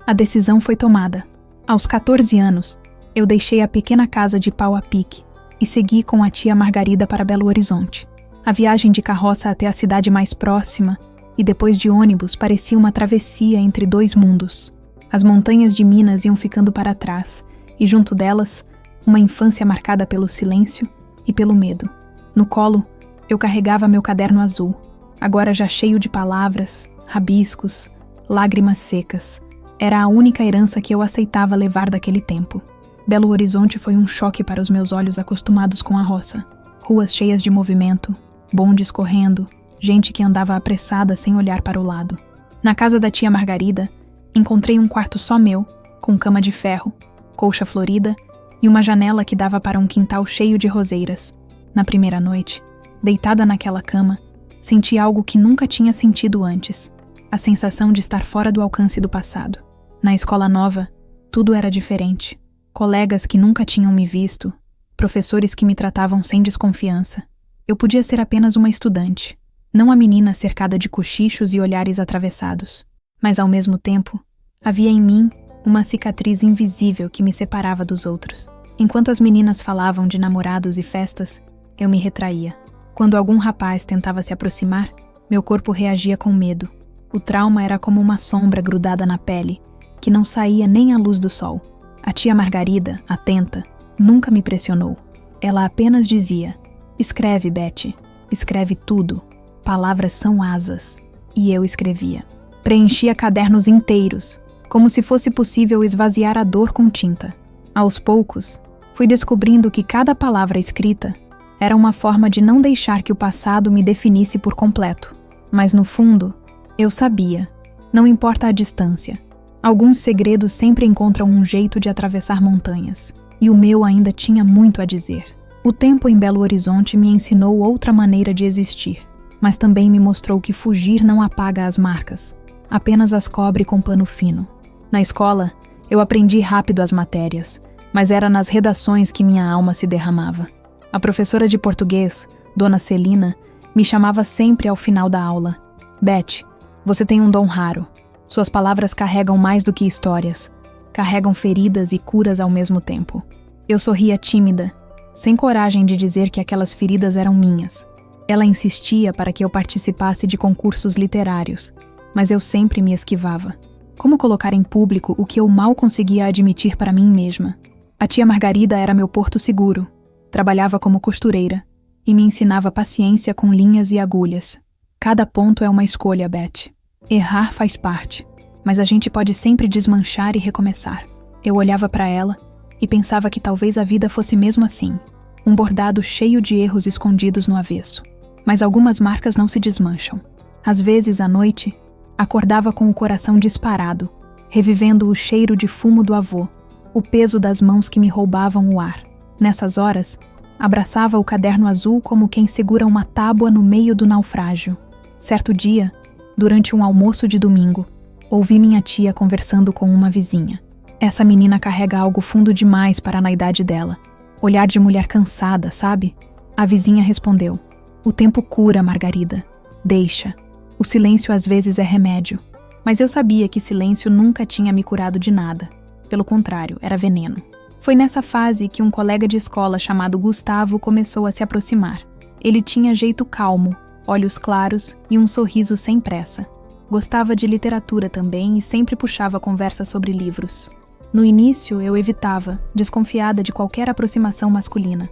A decisão foi tomada. Aos 14 anos, eu deixei a pequena casa de pau a pique e segui com a tia Margarida para Belo Horizonte. A viagem de carroça até a cidade mais próxima e depois de ônibus parecia uma travessia entre dois mundos. As montanhas de Minas iam ficando para trás e junto delas, uma infância marcada pelo silêncio e pelo medo. No colo, eu carregava meu caderno azul, agora já cheio de palavras, rabiscos, lágrimas secas. Era a única herança que eu aceitava levar daquele tempo. Belo Horizonte foi um choque para os meus olhos acostumados com a roça. Ruas cheias de movimento, bondes correndo, gente que andava apressada sem olhar para o lado. Na casa da tia Margarida, encontrei um quarto só meu, com cama de ferro, colcha florida e uma janela que dava para um quintal cheio de roseiras. Na primeira noite, deitada naquela cama, senti algo que nunca tinha sentido antes, a sensação de estar fora do alcance do passado. Na escola nova, tudo era diferente. Colegas que nunca tinham me visto, professores que me tratavam sem desconfiança. Eu podia ser apenas uma estudante, não a menina cercada de cochichos e olhares atravessados. Mas ao mesmo tempo, havia em mim uma cicatriz invisível que me separava dos outros. Enquanto as meninas falavam de namorados e festas, eu me retraía. Quando algum rapaz tentava se aproximar, meu corpo reagia com medo. O trauma era como uma sombra grudada na pele, que não saía nem à luz do sol. A tia Margarida, atenta, nunca me pressionou. Ela apenas dizia: "Escreve, Betty, escreve tudo. Palavras são asas." E eu escrevia. Preenchia cadernos inteiros, como se fosse possível esvaziar a dor com tinta. Aos poucos, fui descobrindo que cada palavra escrita era uma forma de não deixar que o passado me definisse por completo. Mas no fundo, eu sabia, não importa a distância. Alguns segredos sempre encontram um jeito de atravessar montanhas, e o meu ainda tinha muito a dizer. O tempo em Belo Horizonte me ensinou outra maneira de existir, mas também me mostrou que fugir não apaga as marcas, apenas as cobre com pano fino. Na escola, eu aprendi rápido as matérias, mas era nas redações que minha alma se derramava. A professora de português, Dona Celina, me chamava sempre ao final da aula. "Beth, você tem um dom raro. Suas palavras carregam mais do que histórias. Carregam feridas e curas ao mesmo tempo." Eu sorria tímida, sem coragem de dizer que aquelas feridas eram minhas. Ela insistia para que eu participasse de concursos literários, mas eu sempre me esquivava. Como colocar em público o que eu mal conseguia admitir para mim mesma? A tia Margarida era meu porto seguro. Trabalhava como costureira e me ensinava paciência com linhas e agulhas. Cada ponto é uma escolha, Beth. Errar faz parte, mas a gente pode sempre desmanchar e recomeçar. Eu olhava para ela e pensava que talvez a vida fosse mesmo assim, um bordado cheio de erros escondidos no avesso. Mas algumas marcas não se desmancham. Às vezes, à noite, acordava com o coração disparado, revivendo o cheiro de fumo do avô, o peso das mãos que me roubavam o ar. Nessas horas, abraçava o caderno azul como quem segura uma tábua no meio do naufrágio. Certo dia, durante um almoço de domingo, ouvi minha tia conversando com uma vizinha. "Essa menina carrega algo fundo demais para na idade dela. Olhar de mulher cansada, sabe?" A vizinha respondeu: "O tempo cura, Margarida. Deixa. O silêncio às vezes é remédio." Mas eu sabia que silêncio nunca tinha me curado de nada. Pelo contrário, era veneno. Foi nessa fase que um colega de escola chamado Gustavo começou a se aproximar. Ele tinha jeito calmo, olhos claros e um sorriso sem pressa. Gostava de literatura também e sempre puxava conversa sobre livros. No início, eu evitava, desconfiada de qualquer aproximação masculina.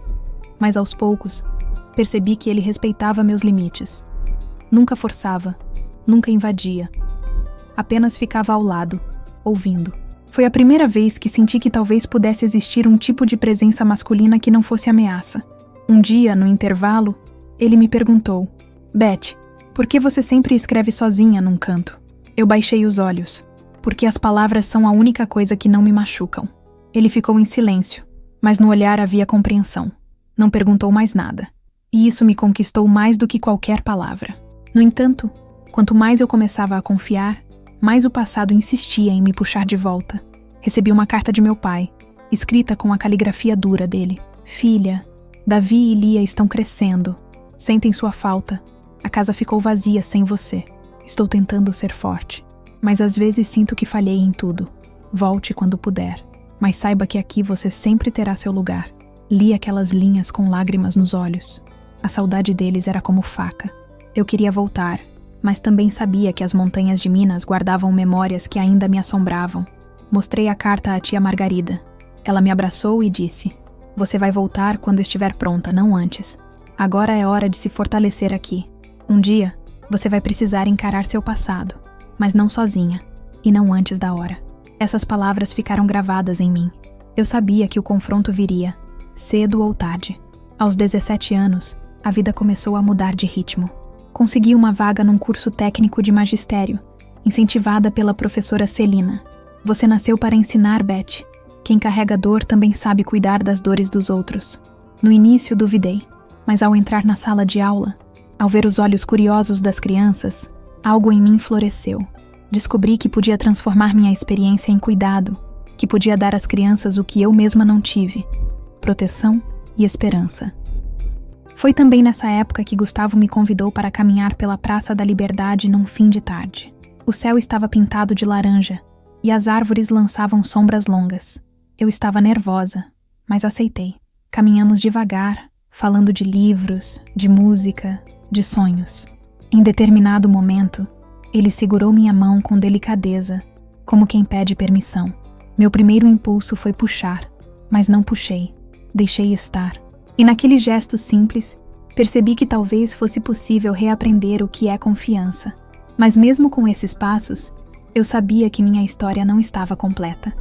Mas aos poucos, percebi que ele respeitava meus limites. Nunca forçava, nunca invadia. Apenas ficava ao lado, ouvindo. Foi a primeira vez que senti que talvez pudesse existir um tipo de presença masculina que não fosse ameaça. Um dia, no intervalo, ele me perguntou: "Beth, por que você sempre escreve sozinha num canto?" Eu baixei os olhos, porque as palavras são a única coisa que não me machucam. Ele ficou em silêncio, mas no olhar havia compreensão. Não perguntou mais nada. E isso me conquistou mais do que qualquer palavra. No entanto, quanto mais eu começava a confiar, mais o passado insistia em me puxar de volta. Recebi uma carta de meu pai, escrita com a caligrafia dura dele. "Filha, Davi e Lia estão crescendo. Sentem sua falta. A casa ficou vazia sem você. Estou tentando ser forte, mas às vezes sinto que falhei em tudo. Volte quando puder, mas saiba que aqui você sempre terá seu lugar. Li aquelas linhas com lágrimas nos olhos. A saudade deles era como faca. Eu queria voltar, mas também sabia que as montanhas de Minas guardavam memórias que ainda me assombravam. Mostrei a carta à tia Margarida. Ela me abraçou e disse: "Você vai voltar quando estiver pronta, não antes. Agora é hora de se fortalecer aqui. Um dia, você vai precisar encarar seu passado, mas não sozinha, e não antes da hora." Essas palavras ficaram gravadas em mim. Eu sabia que o confronto viria, cedo ou tarde. Aos 17 anos, a vida começou a mudar de ritmo. Consegui uma vaga num curso técnico de magistério, incentivada pela professora Celina. "Você nasceu para ensinar, Beth. Quem carrega dor também sabe cuidar das dores dos outros." No início duvidei, mas ao entrar na sala de aula, ao ver os olhos curiosos das crianças, algo em mim floresceu. Descobri que podia transformar minha experiência em cuidado, que podia dar às crianças o que eu mesma não tive: proteção e esperança. Foi também nessa época que Gustavo me convidou para caminhar pela Praça da Liberdade num fim de tarde. O céu estava pintado de laranja e as árvores lançavam sombras longas. Eu estava nervosa, mas aceitei. Caminhamos devagar, falando de livros, de música, de sonhos. Em determinado momento, ele segurou minha mão com delicadeza, como quem pede permissão. Meu primeiro impulso foi puxar, mas não puxei. Deixei estar. E naquele gesto simples, percebi que talvez fosse possível reaprender o que é confiança. Mas mesmo com esses passos, eu sabia que minha história não estava completa.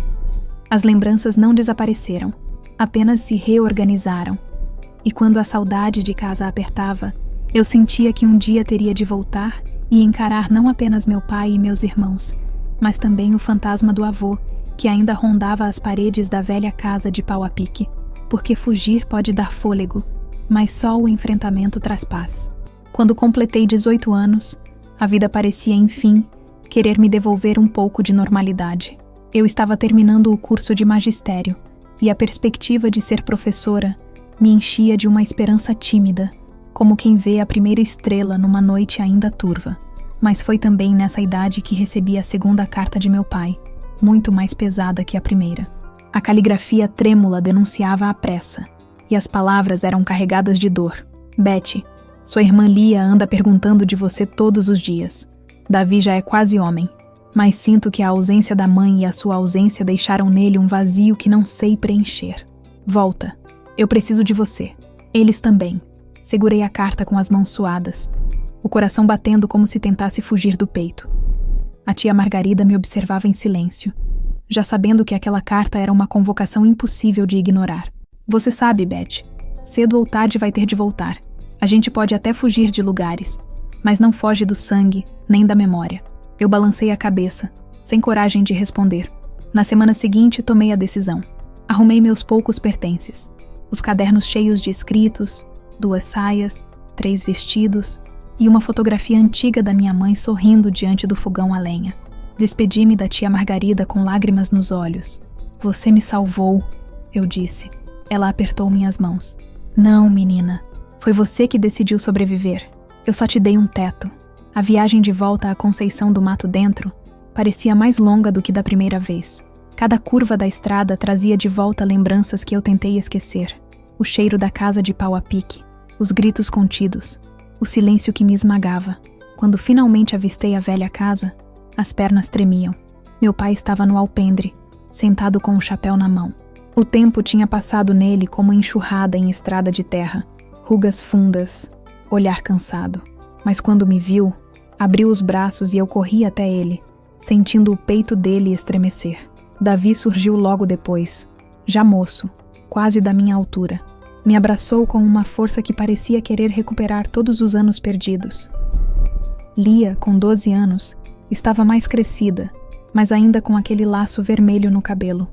As lembranças não desapareceram, apenas se reorganizaram. E quando a saudade de casa apertava, eu sentia que um dia teria de voltar e encarar não apenas meu pai e meus irmãos, mas também o fantasma do avô, que ainda rondava as paredes da velha casa de pau a pique. Porque fugir pode dar fôlego, mas só o enfrentamento traz paz. Quando completei 18 anos, a vida parecia, enfim, querer me devolver um pouco de normalidade. Eu estava terminando o curso de magistério, e a perspectiva de ser professora me enchia de uma esperança tímida, como quem vê a primeira estrela numa noite ainda turva. Mas foi também nessa idade que recebi a segunda carta de meu pai, muito mais pesada que a primeira. A caligrafia trêmula denunciava a pressa, e as palavras eram carregadas de dor. "Beth, sua irmã Lia anda perguntando de você todos os dias. Davi já é quase homem, mas sinto que a ausência da mãe e a sua ausência deixaram nele um vazio que não sei preencher. Volta. Eu preciso de você. Eles também." Segurei a carta com as mãos suadas, o coração batendo como se tentasse fugir do peito. A tia Margarida me observava em silêncio, já sabendo que aquela carta era uma convocação impossível de ignorar. "Você sabe, Beth, cedo ou tarde vai ter de voltar. A gente pode até fugir de lugares, mas não foge do sangue, nem da memória." Eu balancei a cabeça, sem coragem de responder. Na semana seguinte, tomei a decisão. Arrumei meus poucos pertences. Os cadernos cheios de escritos, 2 saias, 3 vestidos e uma fotografia antiga da minha mãe sorrindo diante do fogão a lenha. Despedi-me da tia Margarida com lágrimas nos olhos. "Você me salvou", eu disse. Ela apertou minhas mãos. "Não, menina. Foi você que decidiu sobreviver. Eu só te dei um teto." A viagem de volta à Conceição do Mato Dentro parecia mais longa do que da primeira vez. Cada curva da estrada trazia de volta lembranças que eu tentei esquecer. O cheiro da casa de pau a pique, os gritos contidos, o silêncio que me esmagava. Quando finalmente avistei a velha casa, as pernas tremiam. Meu pai estava no alpendre, sentado com o chapéu na mão. O tempo tinha passado nele como enxurrada em estrada de terra, rugas fundas, olhar cansado. Mas quando me viu, abriu os braços e eu corri até ele, sentindo o peito dele estremecer. Davi surgiu logo depois, já moço, quase da minha altura. Me abraçou com uma força que parecia querer recuperar todos os anos perdidos. Lia, com 12 anos, estava mais crescida, mas ainda com aquele laço vermelho no cabelo.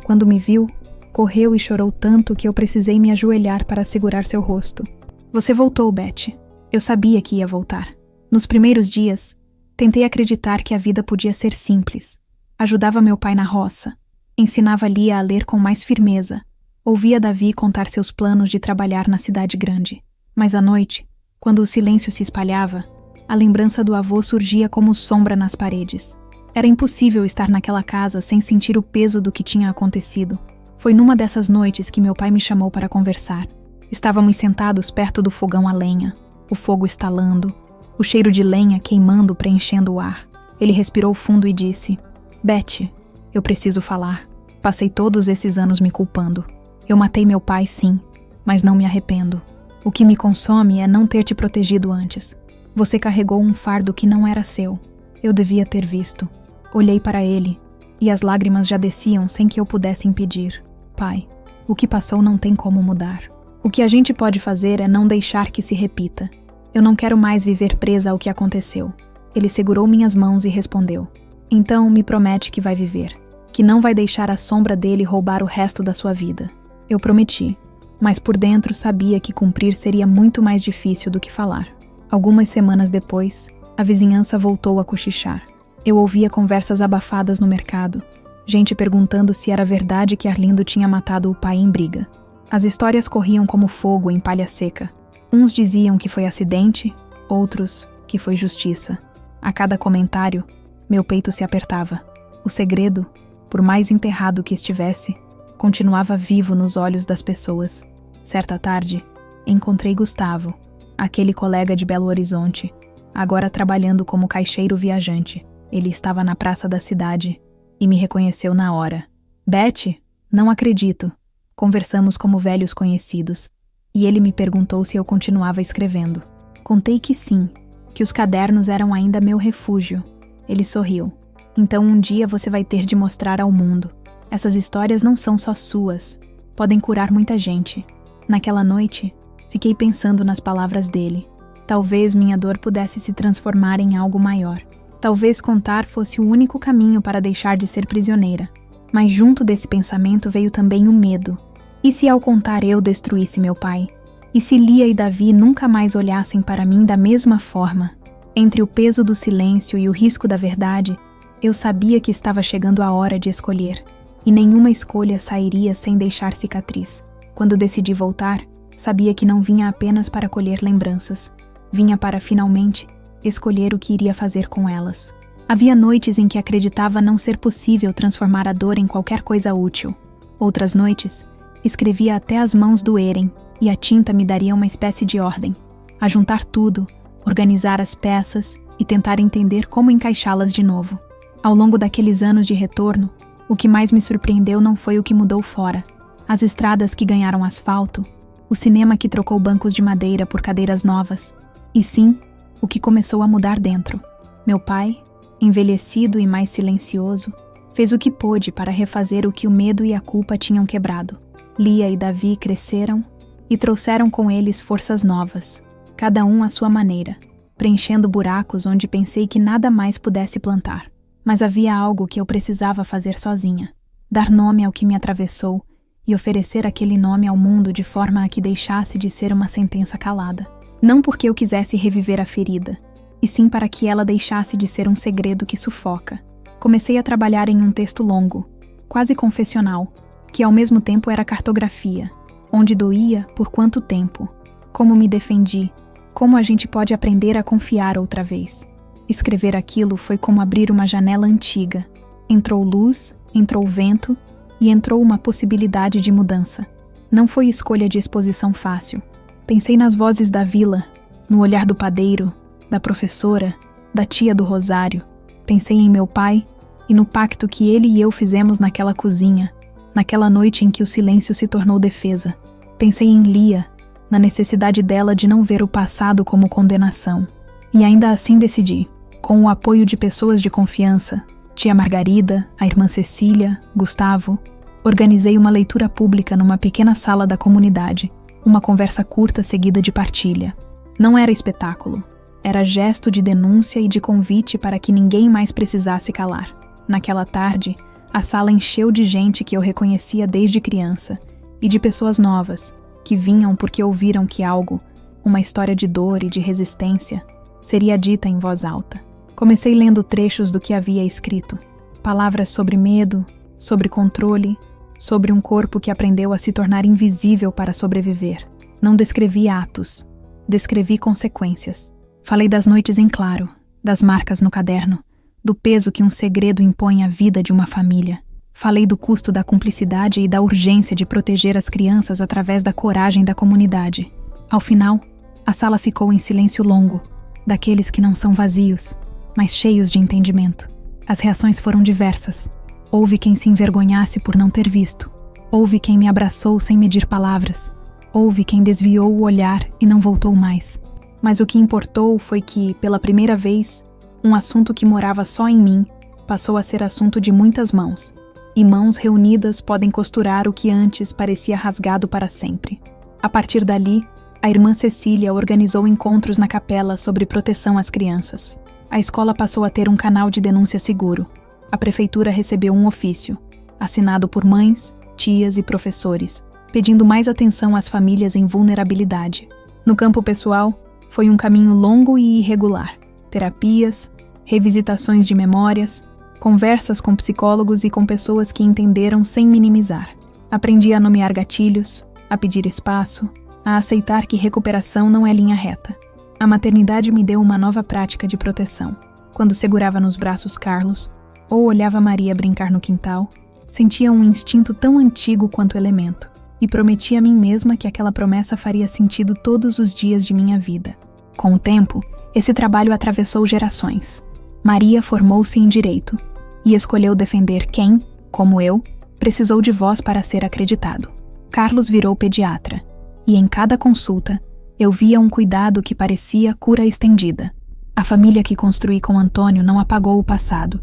Quando me viu, correu e chorou tanto que eu precisei me ajoelhar para segurar seu rosto. "Você voltou, Beth. Eu sabia que ia voltar. Nos primeiros dias, tentei acreditar que a vida podia ser simples. Ajudava meu pai na roça, ensinava Lia a ler com mais firmeza, ouvia Davi contar seus planos de trabalhar na cidade grande. Mas à noite, Quando o silêncio se espalhava, a lembrança do avô surgia como sombra nas paredes. Era impossível estar naquela casa sem sentir o peso do que tinha acontecido. Foi numa dessas noites que meu pai me chamou para conversar. Estávamos sentados perto do fogão a lenha, o fogo estalando, o cheiro de lenha queimando preenchendo o ar. Ele respirou fundo e disse: Betty, eu preciso falar. Passei todos esses anos me culpando. Eu matei meu pai, sim, mas não me arrependo. O que me consome é não ter te protegido antes. Você carregou um fardo que não era seu. Eu devia ter visto. Olhei para ele, e as lágrimas já desciam sem que eu pudesse impedir. Pai, o que passou não tem como mudar. O que a gente pode fazer é não deixar que se repita. Eu não quero mais viver presa ao que aconteceu. Ele segurou minhas mãos e respondeu: Então me promete que vai viver, que não vai deixar a sombra dele roubar o resto da sua vida. Eu prometi, mas por dentro sabia que cumprir seria muito mais difícil do que falar. Algumas semanas depois, a vizinhança voltou a cochichar. Eu ouvia conversas abafadas no mercado, gente perguntando se era verdade que Arlindo tinha matado o pai em briga. As histórias corriam como fogo em palha seca. Uns diziam que foi acidente, outros que foi justiça. A cada comentário, meu peito se apertava. O segredo, por mais enterrado que estivesse, continuava vivo nos olhos das pessoas. Certa tarde, encontrei Gustavo, aquele colega de Belo Horizonte, agora trabalhando como caixeiro viajante. Ele estava na praça da cidade e me reconheceu na hora. Betty? Não acredito. Conversamos como velhos conhecidos, e ele me perguntou se eu continuava escrevendo. Contei que sim, que os cadernos eram ainda meu refúgio. Ele sorriu. Então um dia você vai ter de mostrar ao mundo. Essas histórias não são só suas, podem curar muita gente. Naquela noite, fiquei pensando nas palavras dele. Talvez minha dor pudesse se transformar em algo maior. Talvez contar fosse o único caminho para deixar de ser prisioneira. Mas junto desse pensamento veio também o medo. E se ao contar eu destruísse meu pai? E se Lia e Davi nunca mais olhassem para mim da mesma forma? Entre o peso do silêncio e o risco da verdade, eu sabia que estava chegando a hora de escolher. E nenhuma escolha sairia sem deixar cicatriz. Quando decidi voltar, sabia que não vinha apenas para colher lembranças. Vinha para, finalmente, escolher o que iria fazer com elas. Havia noites em que acreditava não ser possível transformar a dor em qualquer coisa útil. Outras noites, escrevia até as mãos doerem, e a tinta me daria uma espécie de ordem. A juntar tudo, organizar as peças e tentar entender como encaixá-las de novo. Ao longo daqueles anos de retorno, o que mais me surpreendeu não foi o que mudou fora. As estradas que ganharam asfalto, o cinema que trocou bancos de madeira por cadeiras novas, e sim, o que começou a mudar dentro. Meu pai, envelhecido e mais silencioso, fez o que pôde para refazer o que o medo e a culpa tinham quebrado. Lia e Davi cresceram e trouxeram com eles forças novas, cada um à sua maneira, preenchendo buracos onde pensei que nada mais pudesse plantar. Mas havia algo que eu precisava fazer sozinha, dar nome ao que me atravessou e oferecer aquele nome ao mundo de forma a que deixasse de ser uma sentença calada. Não porque eu quisesse reviver a ferida, e sim para que ela deixasse de ser um segredo que sufoca. Comecei a trabalhar em um texto longo, quase confessional, que ao mesmo tempo era cartografia, onde doía, por quanto tempo, como me defendi, como a gente pode aprender a confiar outra vez. Escrever aquilo foi como abrir uma janela antiga. Entrou luz, entrou vento e entrou uma possibilidade de mudança. Não foi escolha de exposição fácil. Pensei nas vozes da vila, no olhar do padeiro, da professora, da tia do rosário. Pensei em meu pai e no pacto que ele e eu fizemos naquela cozinha, naquela noite em que o silêncio se tornou defesa. Pensei em Lia, na necessidade dela de não ver o passado como condenação. E ainda assim decidi, com o apoio de pessoas de confiança, tia Margarida, a irmã Cecília, Gustavo, organizei uma leitura pública numa pequena sala da comunidade, uma conversa curta seguida de partilha. Não era espetáculo, era gesto de denúncia e de convite para que ninguém mais precisasse calar. Naquela tarde, a sala encheu de gente que eu reconhecia desde criança, e de pessoas novas, que vinham porque ouviram que algo, uma história de dor e de resistência, seria dita em voz alta. Comecei lendo trechos do que havia escrito. Palavras sobre medo, sobre controle, sobre um corpo que aprendeu a se tornar invisível para sobreviver. Não descrevi atos. Descrevi consequências. Falei das noites em claro, das marcas no caderno, do peso que um segredo impõe à vida de uma família. Falei do custo da cumplicidade e da urgência de proteger as crianças através da coragem da comunidade. Ao final, a sala ficou em silêncio longo, daqueles que não são vazios, mas cheios de entendimento. As reações foram diversas. Houve quem se envergonhasse por não ter visto. Houve quem me abraçou sem medir palavras. Houve quem desviou o olhar e não voltou mais. Mas o que importou foi que, pela primeira vez, um assunto que morava só em mim passou a ser assunto de muitas mãos. E mãos reunidas podem costurar o que antes parecia rasgado para sempre. A partir dali, a irmã Cecília organizou encontros na capela sobre proteção às crianças. A escola passou a ter um canal de denúncia seguro. A prefeitura recebeu um ofício, assinado por mães, tias e professores, pedindo mais atenção às famílias em vulnerabilidade. No campo pessoal, foi um caminho longo e irregular. Terapias, revisitações de memórias, conversas com psicólogos e com pessoas que entenderam sem minimizar. Aprendi a nomear gatilhos, a pedir espaço, a aceitar que recuperação não é linha reta. A maternidade me deu uma nova prática de proteção. Quando segurava nos braços Carlos, ou olhava Maria brincar no quintal, sentia um instinto tão antigo quanto o elemento, e prometi a mim mesma que aquela promessa faria sentido todos os dias de minha vida. Com o tempo, esse trabalho atravessou gerações. Maria formou-se em direito e escolheu defender quem, como eu, precisou de voz para ser acreditado. Carlos virou pediatra, e em cada consulta, eu via um cuidado que parecia cura estendida. A família que construí com Antônio não apagou o passado.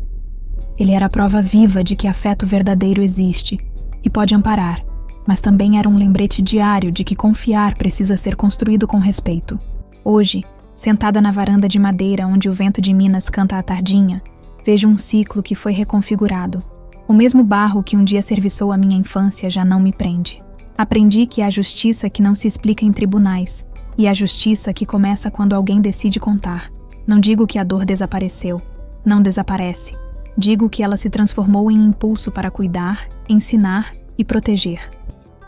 Ele era a prova viva de que afeto verdadeiro existe e pode amparar, mas também era um lembrete diário de que confiar precisa ser construído com respeito. Hoje, sentada na varanda de madeira onde o vento de Minas canta à tardinha, vejo um ciclo que foi reconfigurado. O mesmo barro que um dia serviçou a minha infância já não me prende. Aprendi que há justiça que não se explica em tribunais, e a justiça que começa quando alguém decide contar. Não digo que a dor desapareceu. Não desaparece. Digo que ela se transformou em impulso para cuidar, ensinar e proteger.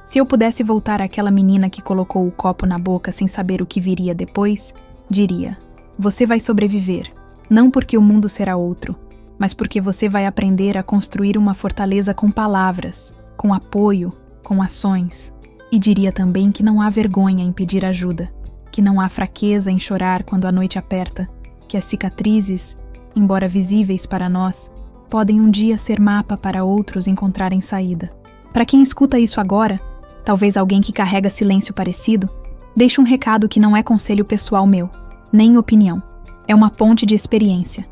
Se eu pudesse voltar àquela menina que colocou o copo na boca sem saber o que viria depois, diria: você vai sobreviver, não porque o mundo será outro, mas porque você vai aprender a construir uma fortaleza com palavras, com apoio, com ações. E diria também que não há vergonha em pedir ajuda, que não há fraqueza em chorar quando a noite aperta, que as cicatrizes, embora visíveis para nós, podem um dia ser mapa para outros encontrarem saída. Para quem escuta isso agora, talvez alguém que carrega silêncio parecido, deixe um recado que não é conselho pessoal meu, nem opinião. É uma ponte de experiência.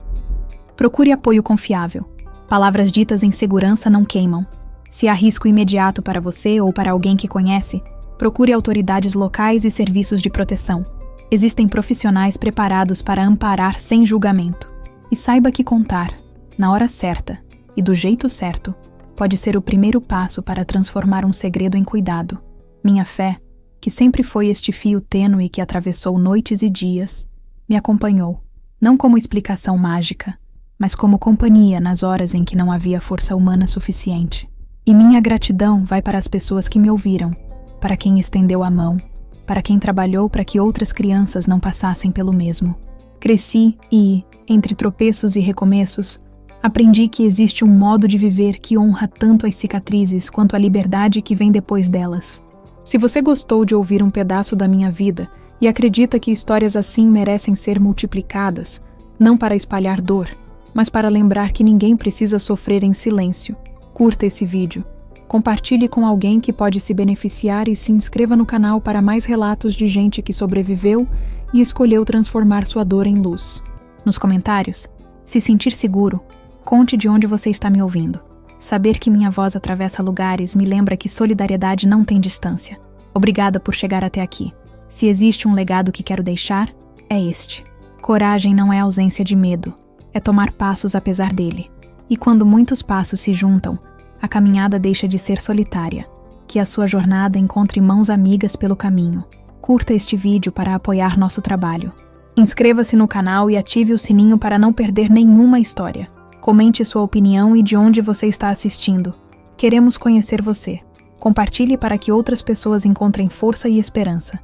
Procure apoio confiável. Palavras ditas em segurança não queimam. Se há risco imediato para você ou para alguém que conhece, procure autoridades locais e serviços de proteção. Existem profissionais preparados para amparar sem julgamento. E saiba que contar, na hora certa e do jeito certo, pode ser o primeiro passo para transformar um segredo em cuidado. Minha fé, que sempre foi este fio tênue que atravessou noites e dias, me acompanhou, não como explicação mágica, mas como companhia nas horas em que não havia força humana suficiente. E minha gratidão vai para as pessoas que me ouviram, para quem estendeu a mão, para quem trabalhou para que outras crianças não passassem pelo mesmo. Cresci e, entre tropeços e recomeços, aprendi que existe um modo de viver que honra tanto as cicatrizes quanto a liberdade que vem depois delas. Se você gostou de ouvir um pedaço da minha vida e acredita que histórias assim merecem ser multiplicadas, não para espalhar dor, mas para lembrar que ninguém precisa sofrer em silêncio, curta esse vídeo, compartilhe com alguém que pode se beneficiar e se inscreva no canal para mais relatos de gente que sobreviveu e escolheu transformar sua dor em luz. Nos comentários, se sentir seguro, conte de onde você está me ouvindo. Saber que minha voz atravessa lugares me lembra que solidariedade não tem distância. Obrigada por chegar até aqui. Se existe um legado que quero deixar, é este. Coragem não é ausência de medo, é tomar passos apesar dele. E quando muitos passos se juntam, a caminhada deixa de ser solitária. Que a sua jornada encontre mãos amigas pelo caminho. Curta este vídeo para apoiar nosso trabalho. Inscreva-se no canal e ative o sininho para não perder nenhuma história. Comente sua opinião e de onde você está assistindo. Queremos conhecer você. Compartilhe para que outras pessoas encontrem força e esperança.